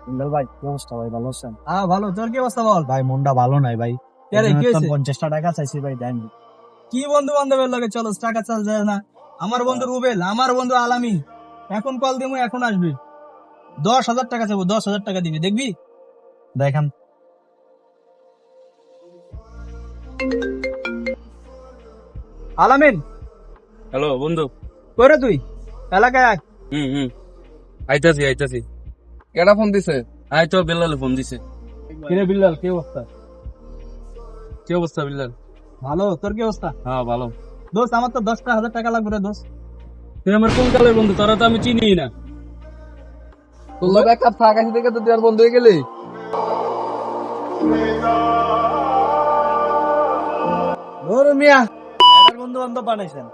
ইন্দাল ভাই কি অবস্থা ভাই, ভালো আছেন? হ্যাঁ ভালো, তোর কি অবস্থা বল? ভাই মনটা ভালো নাই ভাই। আরে কি হয়েছে? 50টা টাকা চাইছি ভাই, দেন। কি বন্ধু বান্ধবের লাগে চলো, টাকা চাল যায় না? আমার বন্ধু রুবেল, আমার বন্ধু আলামিন, এখন কল দিমু, এখন আসবি। 10,000 টাকা চাবো, 10,000 টাকা দিবি, দেখবি? দেখেন। আলামিন, হ্যালো বন্ধু। করে তুই এলাকায় আয়। হুম আইতাছি। কেডা ফোন দিছে? আই তো বিল্লাল ফোন দিছে। কিরে বিল্লাল, কি অবস্থা? কি অবস্থা বিল্লাল? ভালো, তোর কি অবস্থা? হ্যাঁ ভালো। দোস্ত আমার তো 10,000 টাকা লাগবে রে দোস্ত। তুই আমার কোন কালের বন্ধু? তোরা তো আমি চিনি না। তোর লোক এক কাপ থাক আসি থেকে তো তুই আর বন্ধু হয়ে গেলি। ওর মিয়া এটার বন্ধু বান্ধব বানাইছেন।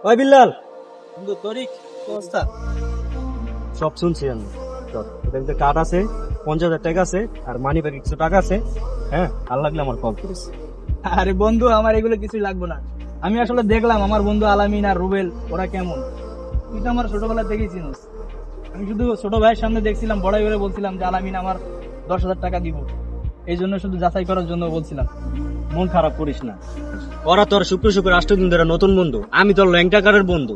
ওই বিল্লাল, বন্ধু তোরই কি অবস্থা? সব শুনছি আমি। ওদের কার্ড আছে, 50,000 টাকা আছে, আর মানি ব্যাগে কিছু টাকা আছে। হ্যাঁ, আর লাগলে আমার কল করিস। আরে বন্ধু, আমার এগুলো কিছুই লাগবে না। আমি আসলে দেখলাম আমার বন্ধু আলামিন আর রুবেল ওরা কেমন। তুই তো আমার ছোটবেলা থেকেই চিনিস। আমি শুধু ছোট ভাইয়ের সামনে দেখছিলাম, বড়াই করে বলছিলাম যে আলামিন আমার 10,000 টাকা দিব, এই জন্য শুধু যাচাই করার জন্য বলছিলাম। মন খারাপ করিস না, ওরা তোর শুক্র শুক্র 8 দিন ধরে নতুন বন্ধু, আমি তোর ল্যাংটা কারের বন্ধু।